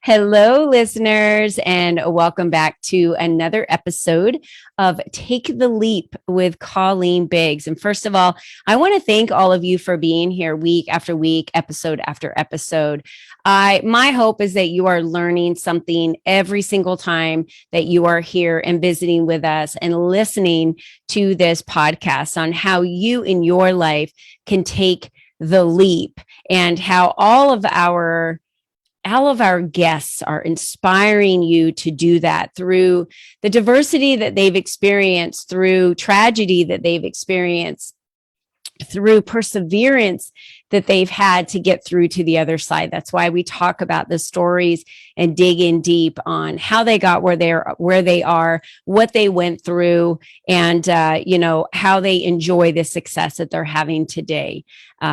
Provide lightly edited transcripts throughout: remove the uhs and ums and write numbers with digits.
Hello, listeners, and welcome back to another episode of Take the Leap with Colleen Biggs. And first of all, I want to thank all of you for being here week after week, episode after episode. My hope is that you are learning something every single time that you are here and visiting with us and listening to this podcast on how you in your life can take the leap and how all of our guests are inspiring you to do that through the diversity that they've experienced, through tragedy that they've experienced, through perseverance that they've had to get through to the other side. That's why we talk about the stories and dig in deep on how they got where they are, what they went through, and how they enjoy the success that they're having today.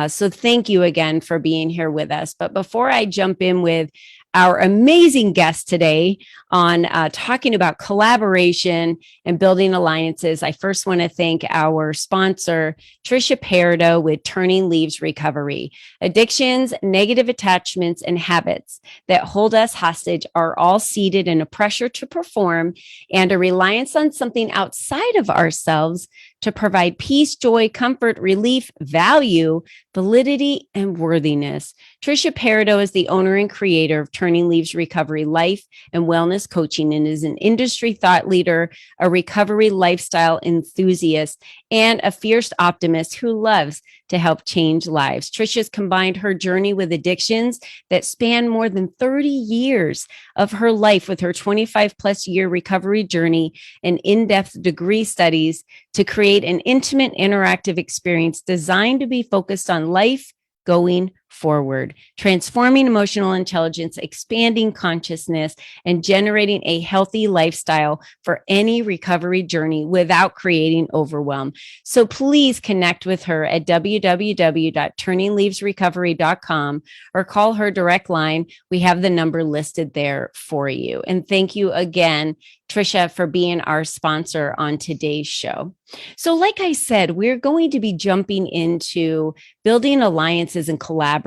So thank you again for being here with us. But before I jump in with our amazing guest today on talking about collaboration and building alliances, I first want to thank our sponsor, Trisha Peridot with Turning Leaves Recovery. Addictions, negative attachments, and habits that hold us hostage are all seated in a pressure to perform and a reliance on something outside of ourselves to provide peace, joy, comfort, relief, value, validity, and worthiness. Trisha Peridot is the owner and creator of Turning Leaves Recovery Life and Wellness Coaching and is an industry thought leader, a recovery lifestyle enthusiast, and a fierce optimist who loves to help change lives. Trisha's combined her journey with addictions that span more than 30 years of her life with her 25 plus year recovery journey and in-depth degree studies to create an intimate, interactive experience designed to be focused on life going forward, transforming emotional intelligence, expanding consciousness, and generating a healthy lifestyle for any recovery journey without creating overwhelm. So please connect with her at www.turningleavesrecovery.com or call her direct line. We have the number listed there for you. And thank you again, Trisha, for being our sponsor on today's show. So like I said, we're going to be jumping into building alliances and collaborating.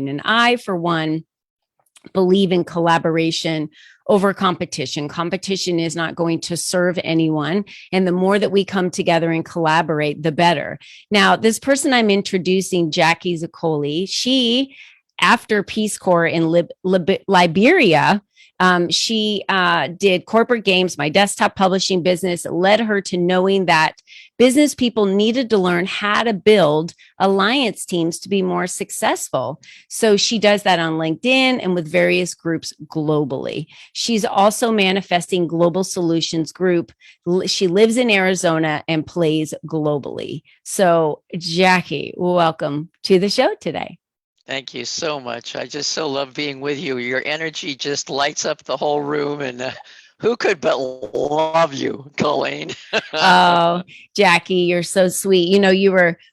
And I, for one, believe in collaboration over competition. Competition is not going to serve anyone. And the more that we come together and collaborate, the better. Now, this person I'm introducing, Jacque Zoccoli, she, after Peace Corps in Liberia, she did corporate games, my desktop publishing business, led her to knowing that business people needed to learn how to build alliance teams to be more successful. So she does that on LinkedIn and with various groups globally. She's also manifesting Global Solutions Group. She lives in Arizona and plays globally. So Jacque, welcome to the show today. Thank you so much. I just so love being with you. Your energy just lights up the whole room, and who could but love you, Colleen? Oh, Jacque, you're so sweet. You know,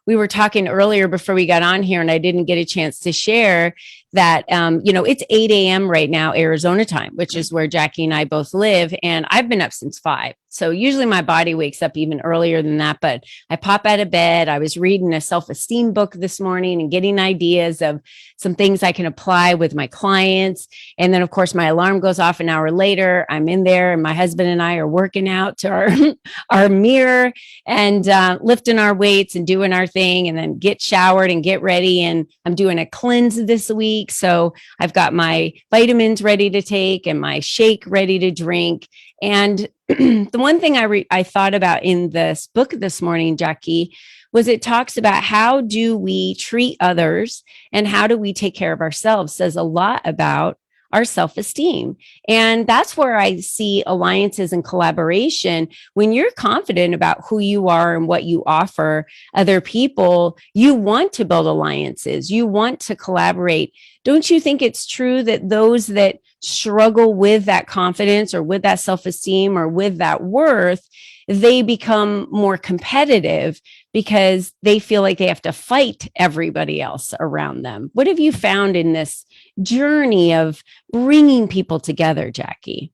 we were talking earlier before we got on here, and I didn't get a chance to share that, it's 8 a.m. right now, Arizona time, which is where Jacque and I both live. And I've been up since 5. So usually my body wakes up even earlier than that, but I pop out of bed. I was reading a self-esteem book this morning and getting ideas of some things I can apply with my clients. And then of course my alarm goes off an hour later. I'm in there and my husband and I are working out to our mirror and lifting our weights and doing our thing, and then get showered and get ready. And I'm doing a cleanse this week. So I've got my vitamins ready to take and my shake ready to drink. And the one thing I thought about in this book this morning, Jacque, was it talks about how do we treat others and how do we take care of ourselves, says a lot about our self-esteem. And that's where I see alliances and collaboration. When you're confident about who you are and what you offer other people, you want to build alliances. You want to collaborate. Don't you think it's true that those that struggle with that confidence or with that self-esteem or with that worth, they become more competitive because they feel like they have to fight everybody else around them? What have you found in this journey of bringing people together, Jacque?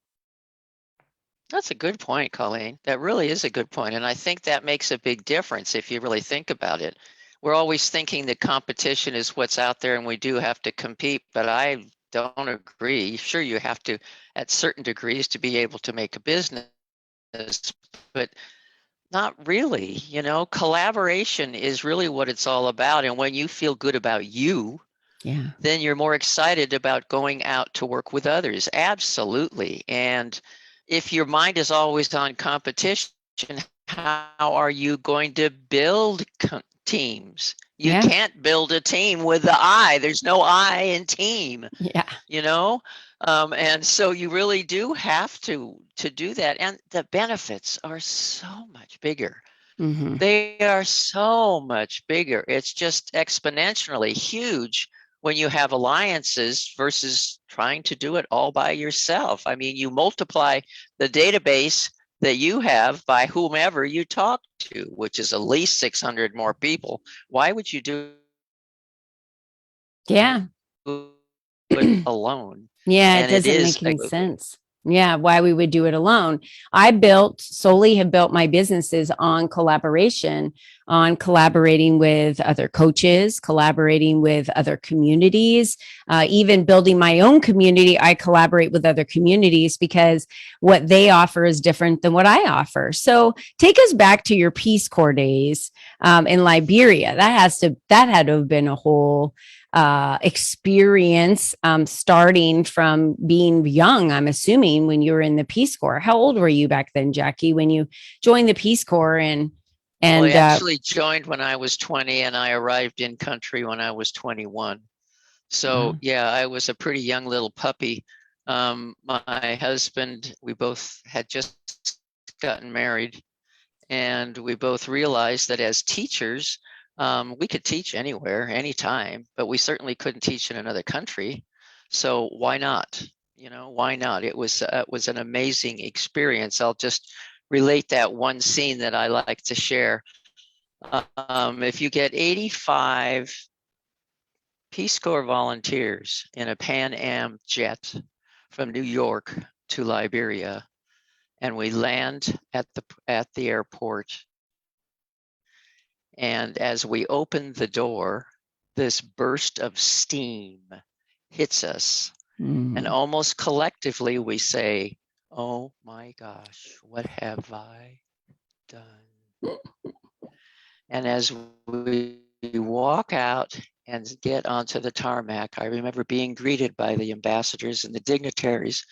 That's a good point, Colleen. That really is a good point. And I think that makes a big difference if you really think about it. We're always thinking that competition is what's out there and we do have to compete, but I don't agree. Sure, you have to, at certain degrees, to be able to make a business, but not really. You know, collaboration is really what it's all about. And when you feel good about you, Yeah. then you're more excited about going out to work with others. Absolutely. And if your mind is always on competition, how are you going to build teams? You Yeah. can't build a team with the I. There's no I in team, Yeah. you know? And so you really do have to do that. And the benefits are so much bigger. Hmm. They are so much bigger. It's just exponentially huge when you have alliances versus trying to do it all by yourself. I mean, you multiply the database that you have by whomever you talk to, which is at least 600 more people. Why would you do Yeah. it alone? Yeah, it And it doesn't is make any sense. Yeah, why we would do it alone. I solely have built my businesses on collaboration, on collaborating with other coaches, collaborating with other communities, even building my own community. I collaborate with other communities because what they offer is different than what I offer. So take us back to your Peace Corps days in Liberia. That had to have been a whole experience starting from being young, I'm assuming, when you were in the Peace Corps. How old were you back then, Jackie, when you joined the Peace Corps? Well, I And actually joined when I was 20 and I arrived in country when I was 21. So yeah, I was a pretty young little puppy. My husband, we both had just gotten married, and we both realized that as teachers, we could teach anywhere, anytime, but we certainly couldn't teach in another country. So why not? You know, why not? It was an amazing experience. I'll just relate that one scene that I like to share. If you get 85 Peace Corps volunteers in a Pan Am jet from New York to Liberia, and we land at the airport. And as we open the door, this burst of steam hits us, and almost collectively we say, "Oh my gosh, what have I done?" And as we walk out and get onto the tarmac, I remember being greeted by the ambassadors and the dignitaries.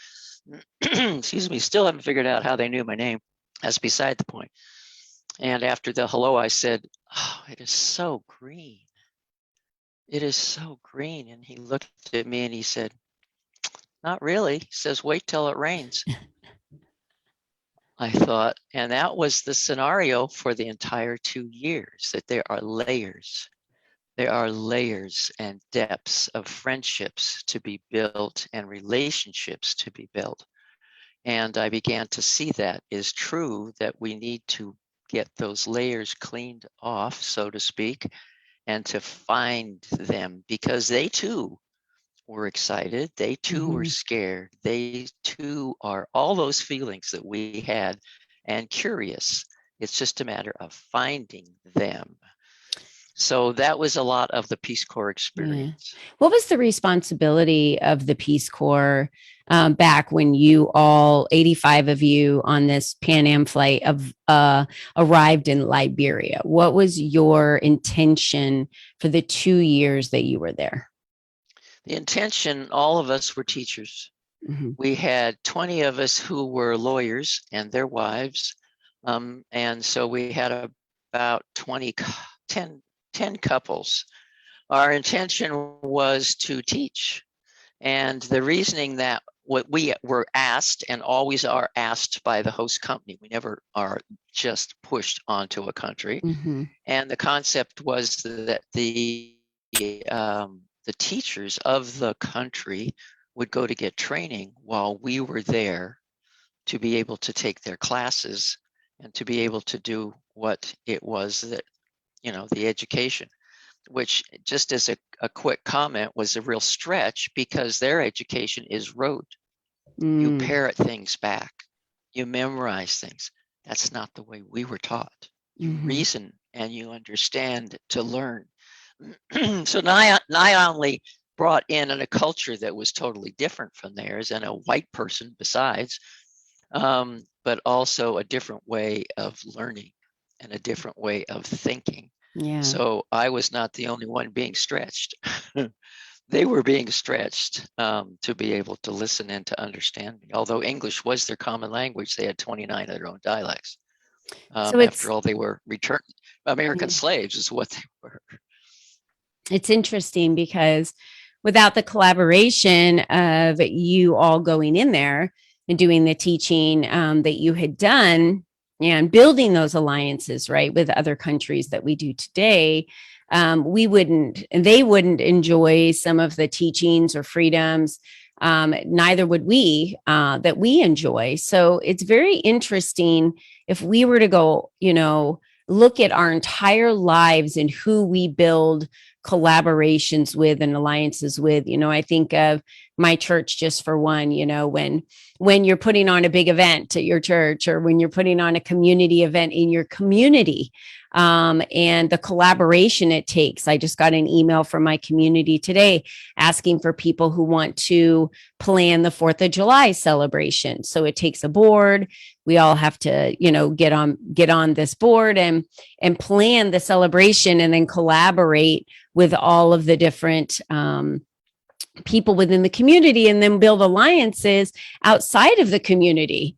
Excuse me, still haven't figured out how they knew my name. That's beside the point. And after the hello, I said, "Oh, it is so green. It is so green." And he looked at me and he said, "Not really." He says, "Wait till it rains." I thought, and that was the scenario for the entire 2 years, that there are layers. There are layers and depths of friendships to be built and relationships to be built. And I began to see that is true, that we need to get those layers cleaned off, so to speak, and to find them, because they too were excited. They too were scared. They too are all those feelings that we had, and curious. It's just a matter of finding them. So that was a lot of the Peace Corps Yeah. experience. What was the responsibility of the Peace Corps back when you all 85 of you on this Pan Am flight arrived in Liberia? What was your intention for the 2 years that you were there? The intention, all of us were teachers. We had 20 of us who were lawyers and their wives. And so we had about 10 couples. Our intention was to teach. And the reasoning that what we were asked, and always are asked by the host company, we never are just pushed onto a country. And the concept was that the teachers of the country would go to get training while we were there to be able to take their classes and to be able to do what it was that, you know, the education, which, just as a quick comment, was a real stretch, because their education is rote. You parrot things back, you memorize things. That's not the way we were taught. You reason and you understand to learn. So not only brought in a culture that was totally different from theirs, and a white person besides, but also a different way of learning and a different way of thinking. Yeah. So I was not the only one being stretched. They were being stretched to be able to listen and to understand me. Although English was their common language, they had 29 of their own dialects. So After all, they were returned American slaves is what they were. It's interesting because without the collaboration of you all going in there and doing the teaching that you had done and building those alliances, right, with other countries that we do today, we wouldn't, they wouldn't enjoy some of the teachings or freedoms. Neither would we that we enjoy. So it's very interesting if we were to go, look at our entire lives and who we build collaborations with and alliances with. I think of my church just for one, when you're putting on a big event at your church, or when you're putting on a community event in your community, and the collaboration it takes. I just got an email from my community today asking for people who want to plan the 4th of July celebration. So it takes a board. We all have to, get on this board and plan the celebration, and then collaborate with all of the different people within the community, and then build alliances outside of the community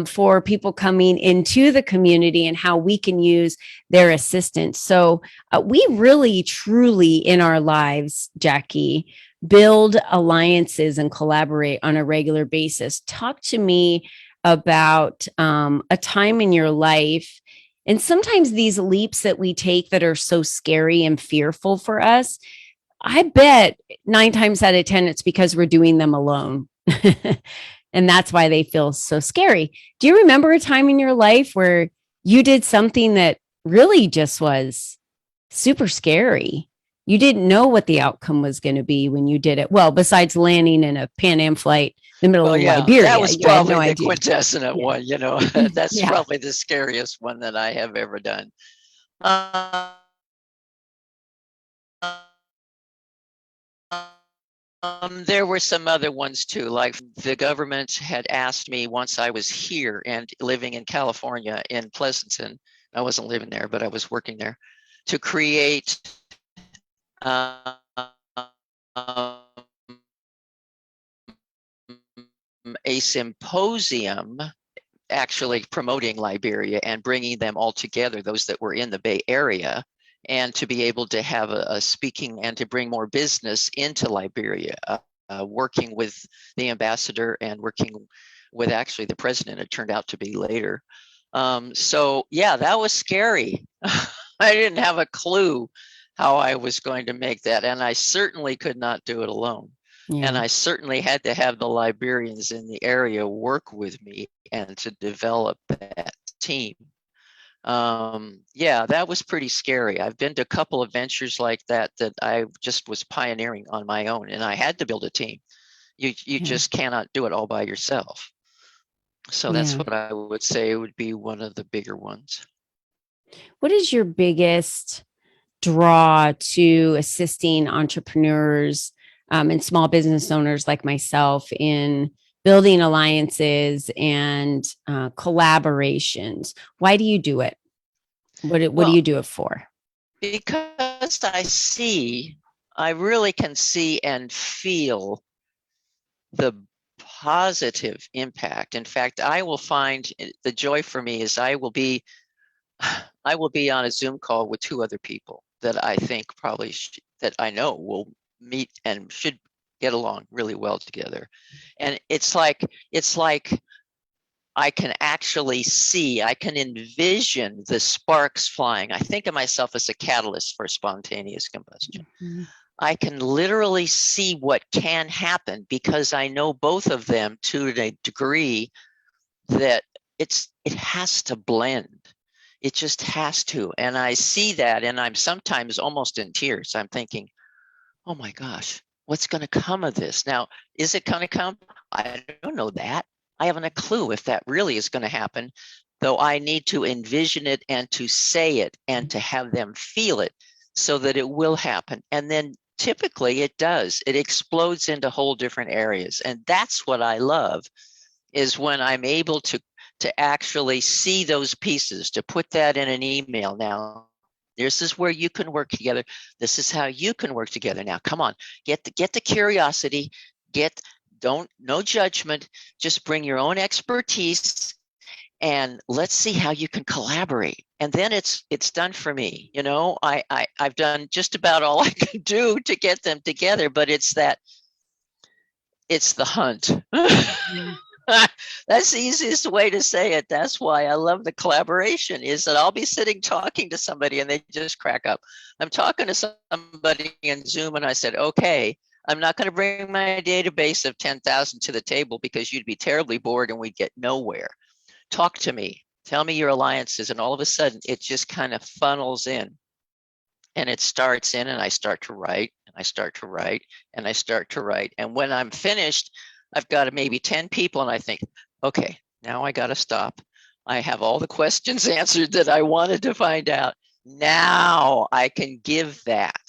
for people coming into the community and how we can use their assistance. So we really, truly in our lives, Jacque, build alliances and collaborate on a regular basis. Talk to me about a time in your life, and sometimes these leaps that we take that are so scary and fearful for us, I bet 9 times out of 10, it's because we're doing them alone. And that's why they feel so scary. Do you remember a time in your life where you did something that really just was super scary? You didn't know what the outcome was going to be when you did it. Well, besides landing in a Pan Am flight in the middle of Liberia. That was probably the quintessential one, That's probably the scariest one that I have ever done. There were some other ones too, like the government had asked me once I was here and living in California in Pleasanton. I wasn't living there, but I was working there, to create a symposium actually promoting Liberia and bringing them all together, those that were in the Bay Area, and to be able to have a speaking and to bring more business into Liberia, working with the ambassador and working with actually the president, it turned out to be later. So yeah, that was scary. I didn't have a clue how I was going to make that, and I certainly could not do it alone. Yeah. And I certainly had to have the Liberians in the area work with me and to develop that team. Yeah, that was pretty scary. I've been to a couple of ventures like that I just was pioneering on my own, and I had to build a team. You just cannot do it all by yourself. So that's what I would say would be one of the bigger ones. What is your biggest draw to assisting entrepreneurs and small business owners like myself in building alliances and collaborations? Why do you do it? What do you do it for? Because I really can see and feel the positive impact. In fact, I will find the joy for me is I will be on a Zoom call with 2 other people that I think probably that I know will meet and should get along really well together. And it's like I can actually see, I can envision the sparks flying. I think of myself as a catalyst for spontaneous combustion. Mm-hmm. I can literally see what can happen because I know both of them to a degree that it has to blend. It just has to. And I see that, and I'm sometimes almost in tears. I'm thinking, oh my gosh, what's going to come of this? Now, is it going to come? I don't know that. I haven't a clue if that really is going to happen, though I need to envision it and to say it and to have them feel it so that it will happen. And then typically it does. It explodes into whole different areas. And that's what I love, is when I'm able to actually see those pieces, to put that in an email. Now, this is where you can work together. This is how you can work together. Now, come on, get the curiosity, no judgment, just bring your own expertise, and let's see how you can collaborate. And then it's done for me. You know, I've done just about all I can do to get them together, but it's the hunt. That's the easiest way to say it. That's why I love the collaboration, is that I'll be sitting talking to somebody and they just crack up. I'm talking to somebody in Zoom and I said, okay, I'm not going to bring my database of 10,000 to the table because you'd be terribly bored and we'd get nowhere. Talk to me. Tell me your alliances. And all of a sudden, it just kind of funnels in. And it starts in, and I start to write, and I start to write, and I start to write. And when I'm finished, I've got maybe 10 people, and I think, okay, now I got to stop. I have all the questions answered that I wanted to find out. Now I can give that.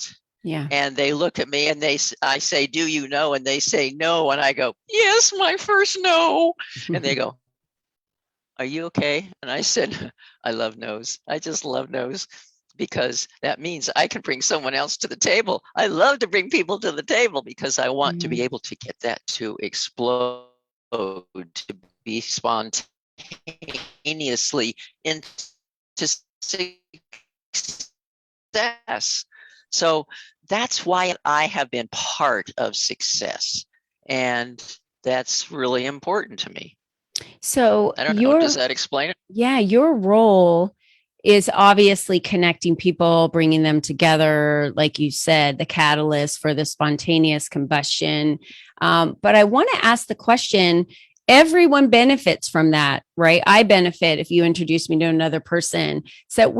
Yeah. And they look at me and I say, do you know? And they say no. And I go, yes, my first no. And they go, are you okay? And I said, I love no's. I just love no's, because that means I can bring someone else to the table. I love to bring people to the table because I want to be able to get that to explode, to be spontaneously into success. So that's why I have been part of success. And that's really important to me. So I don't know, does that explain it? Yeah, your role is obviously connecting people, bringing them together, like you said, the catalyst for the spontaneous combustion. But I want to ask the question, everyone benefits from that, right? I benefit if you introduce me to another person. So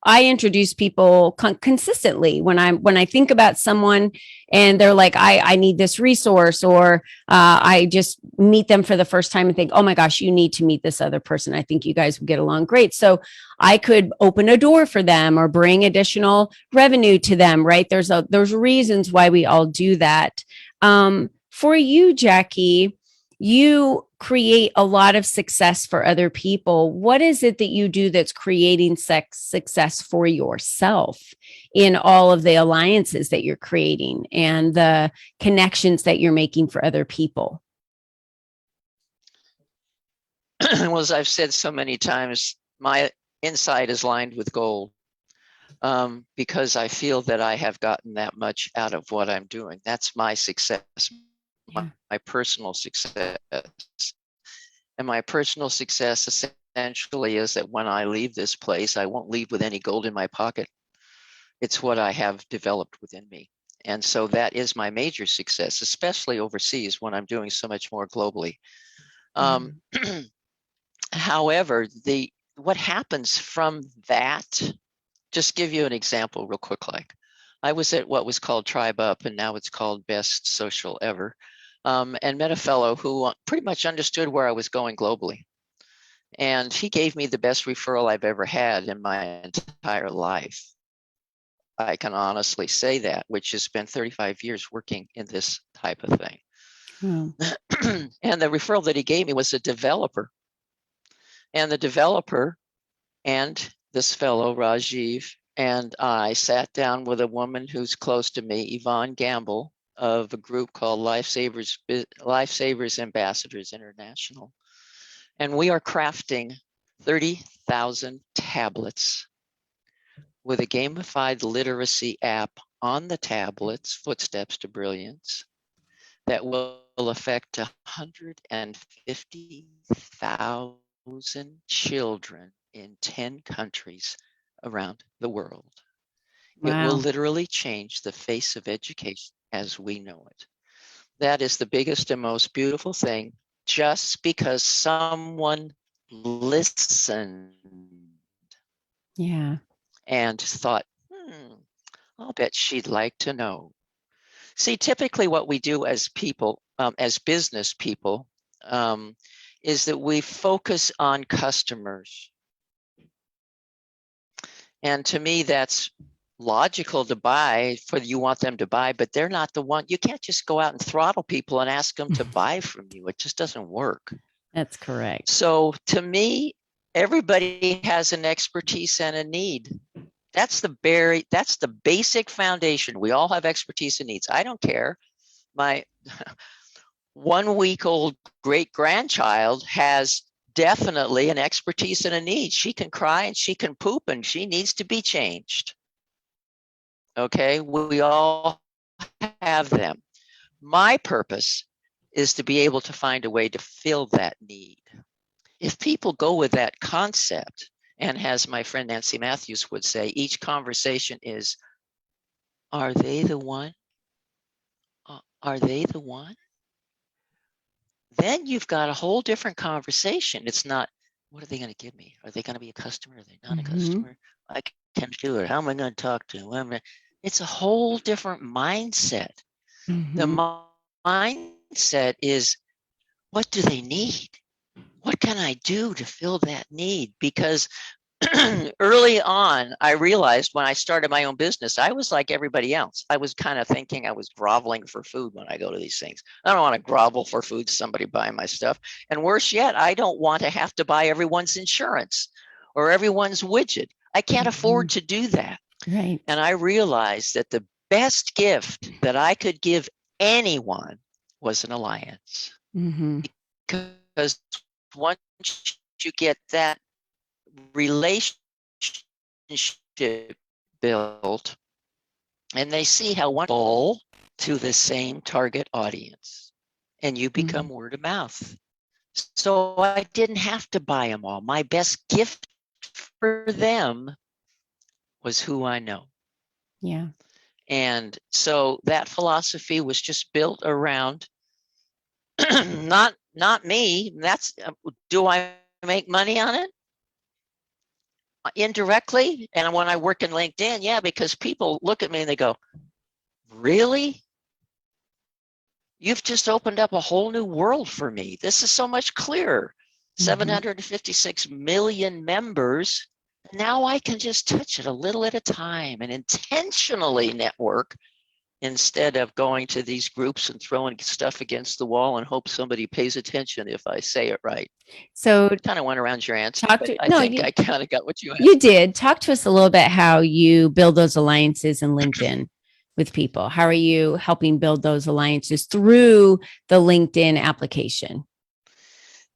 I introduce people consistently when I think about someone and they're like, I need this resource, or I just meet them for the first time and think, oh my gosh, you need to meet this other person. I think you guys would get along great. So I could open a door for them or bring additional revenue to them, right? There's reasons why we all do that. For you, Jacque, you create a lot of success for other people. What is it that you do that's creating success for yourself in all of the alliances that you're creating and the connections that you're making for other people? Well, as I've said so many times, my inside is lined with gold, because I feel that I have gotten that much out of what I'm doing. That's my success. My personal success. And my personal success essentially is that when I leave this place, I won't leave with any gold in my pocket. It's what I have developed within me. And so that is my major success, especially overseas when I'm doing so much more globally. However, what happens from that, just give you an example real quick. Like, I was at what was called Tribe Up, and now it's called Best Social Ever. And met a fellow who pretty much understood where I was going globally. And he gave me the best referral I've ever had in my entire life. I can honestly say that, which has been 35 years working in this type of thing. And the referral that he gave me was a developer. And the developer and this fellow, Rajiv, and I sat down with a woman who's close to me, Yvonne Gamble, of a group called Lifesavers Ambassadors International. And we are crafting 30,000 tablets with a gamified literacy app on the tablets, Footsteps to Brilliance, that will affect 150,000 children in 10 countries around the world. Wow. It will literally change the face of education as we know it. That is the biggest and most beautiful thing, just because someone listened. Yeah. And thought, I'll bet she'd like to know. See, typically what we do as people, as business people, is that we focus on customers. And to me, that's logical to buy for you want them to buy, but they're not the one. You can't just go out and throttle people and ask them to buy from you. It just doesn't work. That's correct. So to me, everybody has an expertise and a need. That's the basic foundation. We all have expertise and needs. I don't care. My 1-week-old great-grandchild has definitely an expertise and a need. She can cry and she can poop and she needs to be changed. Okay, we all have them. My purpose is to be able to find a way to fill that need. If people go with that concept, and as my friend Nancy Matthews would say, each conversation is, are they the one? Are they the one? Then you've got a whole different conversation. It's not, what are they going to give me? Are they going to be a customer? Are they not a customer? I can't do it. How am I going to talk to them? It's a whole different mindset. The mindset is, what do they need? What can I do to fill that need? Because early on, I realized when I started my own business, I was like everybody else. I was kind of thinking I was groveling for food when I go to these things. I don't want to grovel for food, somebody buying my stuff. And worse yet, I don't want to have to buy everyone's insurance or everyone's widget. I can't afford to do that. Right. And I realized that the best gift that I could give anyone was an alliance. Because once you get that relationship built and they see how one goal to the same target audience, and you become word of mouth. So I didn't have to buy them all. My best gift for them was who I know. Yeah. And so that philosophy was just built around not me. That's, do I make money on it? Indirectly. And when I work in LinkedIn, yeah, because people look at me and they go, really? You've just opened up a whole new world for me. This is so much clearer. 756 million members. Now I can just touch it a little at a time and intentionally network instead of going to these groups and throwing stuff against the wall and hope somebody pays attention if I say it right. So kind of went around your answer. I think I kind of got what you asked. You did. Talk to us a little bit how you build those alliances in LinkedIn with people. How are you helping build those alliances through the LinkedIn application?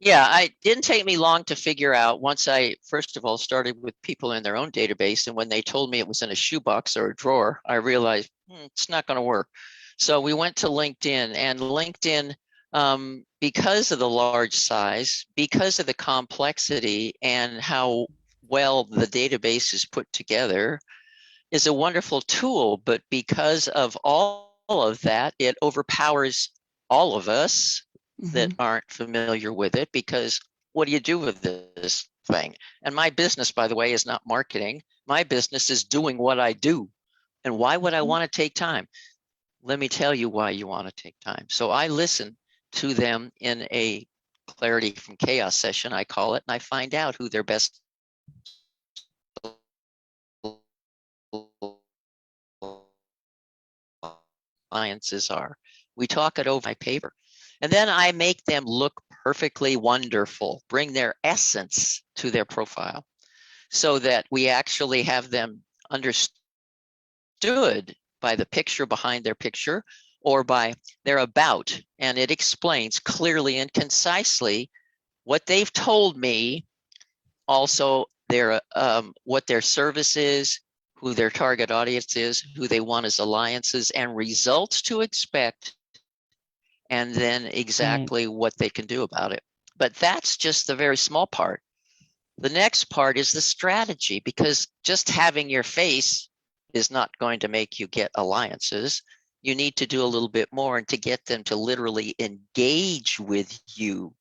Yeah, it didn't take me long to figure out once I, first of all, started with people in their own database. And when they told me it was in a shoebox or a drawer, I realized it's not going to work. So we went to LinkedIn, and LinkedIn, because of the large size, because of the complexity and how well the database is put together, is a wonderful tool. But because of all of that, it overpowers all of us that aren't familiar with it, because what do you do with this thing? And my business, by the way, is not marketing. My business is doing what I do. And why would I want to take time? Let me tell you why you want to take time. So I listen to them in a clarity from chaos session, I call it, and I find out who their best alliances are. We talk it over my paper. And then I make them look perfectly wonderful, bring their essence to their profile so that we actually have them understood by the picture behind their picture or by their about. And it explains clearly and concisely what they've told me, also their what their service is, who their target audience is, who they want as alliances, and results to expect, and then exactly what they can do about it. But that's just the very small part. The next part is the strategy, because just having your face is not going to make you get alliances. You need to do a little bit more and to get them to literally engage with you.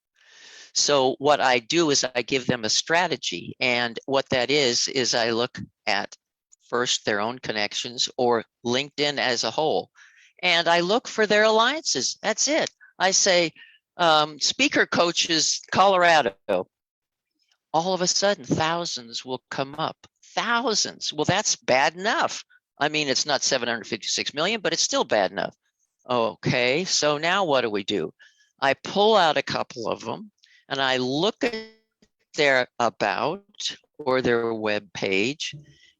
So what I do is I give them a strategy. And what that is I look at first their own connections or LinkedIn as a whole. And I look for their alliances. That's it. I say, speaker coaches, Colorado. All of a sudden, thousands will come up. Thousands. Well, that's bad enough. I mean, it's not 756 million, but it's still bad enough. Okay, so now what do? I pull out a couple of them and I look at their about or their web page,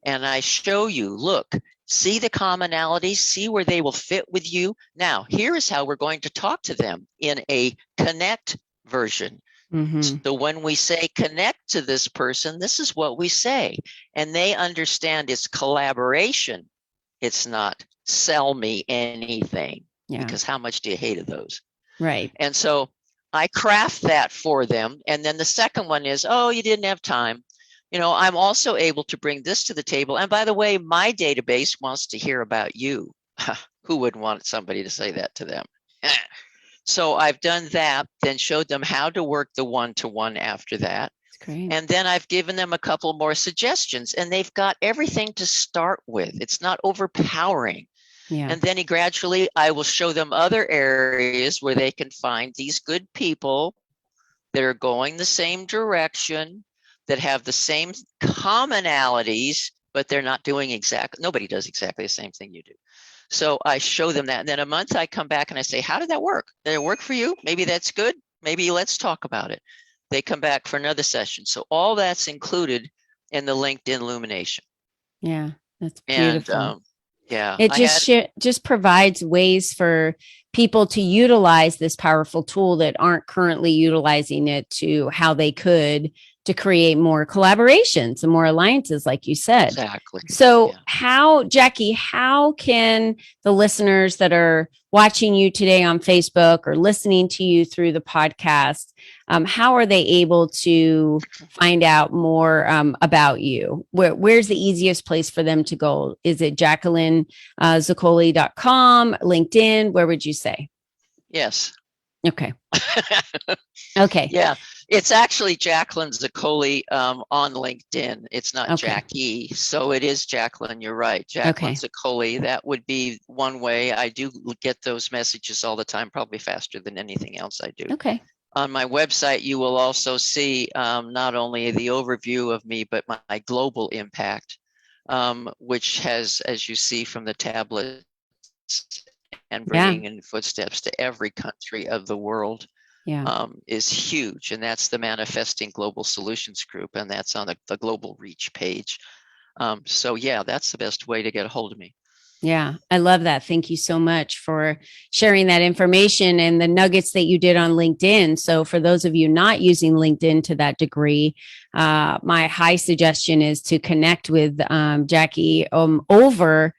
and I show you, look, see the commonalities, see where they will fit with you. Now, here is how we're going to talk to them in a connect version. So when we say connect to this person, this is what we say. And they understand it's collaboration. It's not sell me anything. Yeah. Because how much do you hate of those? Right. And so I craft that for them. And then the second one is, oh, you didn't have time. I'm also able to bring this to the table. And by the way, my database wants to hear about you. Who wouldn't want somebody to say that to them? So I've done that, then showed them how to work the one-to-one after that. That's great. And then I've given them a couple more suggestions, and they've got everything to start with. It's not overpowering. Yeah. And then gradually I will show them other areas where they can find these good people that are going the same direction, that have the same commonalities, but they're not doing nobody does exactly the same thing you do. So I show them that. And then a month I come back and I say, how did that work? Did it work for you? Maybe that's good. Maybe let's talk about it. They come back for another session. So all that's included in the LinkedIn Illumination. Yeah, that's beautiful. And yeah, it just provides ways for people to utilize this powerful tool that aren't currently utilizing it to how they could to create more collaborations and more alliances, like you said. Exactly. So Jacque, how can the listeners that are watching you today on Facebook or listening to you through the podcast, how are they able to find out more about you? Where's the easiest place for them to go? Is it JacquelineZoccoli.com, LinkedIn? Where would you say? Yes. Okay. Okay. Yeah. It's actually Jacqueline Zoccoli on LinkedIn. It's not Jacque. So it is Jacqueline. You're right. Jacqueline Zoccoli. That would be one way. I do get those messages all the time, probably faster than anything else I do. Okay. On my website, you will also see not only the overview of me, but my global impact, which has, as you see from the tablets, and bringing in footsteps to every country of the world. Is huge. And that's the Manifesting Global Solutions Group. And that's on the Global Reach page. So yeah, that's the best way to get a hold of me. Yeah, I love that. Thank you so much for sharing that information and the nuggets that you did on LinkedIn. So for those of you not using LinkedIn to that degree, my high suggestion is to connect with Jacque over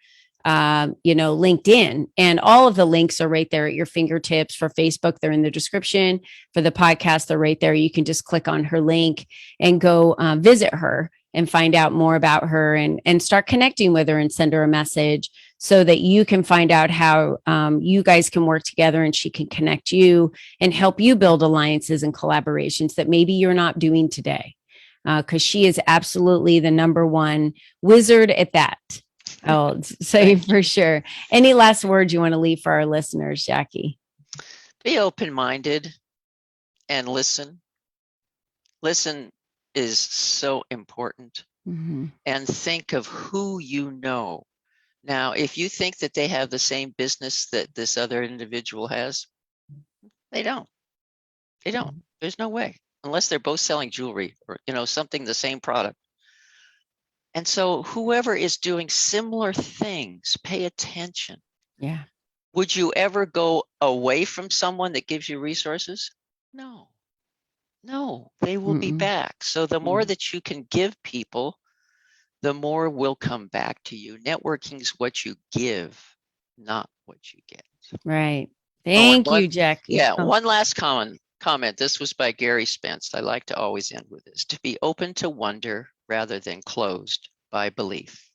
LinkedIn, and all of the links are right there at your fingertips. For Facebook, they're in the description. For the podcast, they're right there. You can just click on her link and go visit her and find out more about her and start connecting with her and send her a message so that you can find out how you guys can work together and she can connect you and help you build alliances and collaborations that maybe you're not doing today. Because she is absolutely the number one wizard at that. I'll say for sure. Any last words you want to leave for our listeners, Jacque? Be open-minded and listen. Listen is so important. And think of who you know. Now, if you think that they have the same business that this other individual has, they don't. They don't. There's no way, unless they're both selling jewelry or, something, the same product. And so whoever is doing similar things, pay attention. Yeah. Would you ever go away from someone that gives you resources? No, they will be back. So the more that you can give people, the more will come back to you. Networking is what you give, not what you get. Right. Thank you, Jacque. Yeah. One last comment. This was by Gary Spence. I like to always end with this: to be open to wonder rather than closed by belief.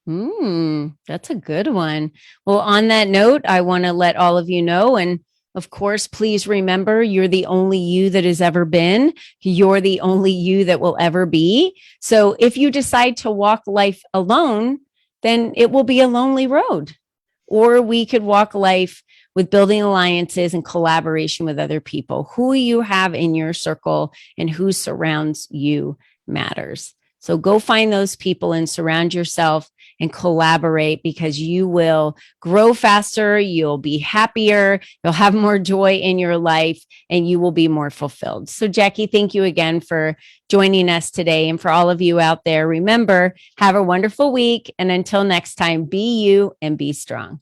That's a good one. Well, on that note, I want to let all of you know, and of course, please remember, you're the only you that has ever been. You're the only you that will ever be. So if you decide to walk life alone, then it will be a lonely road. Or we could walk life with building alliances and collaboration with other people. Who you have in your circle and who surrounds you matters. So go find those people and surround yourself and collaborate, because you will grow faster, you'll be happier, you'll have more joy in your life, and you will be more fulfilled. So Jacque, thank you again for joining us today. And for all of you out there, remember, have a wonderful week. And until next time, be you and be strong.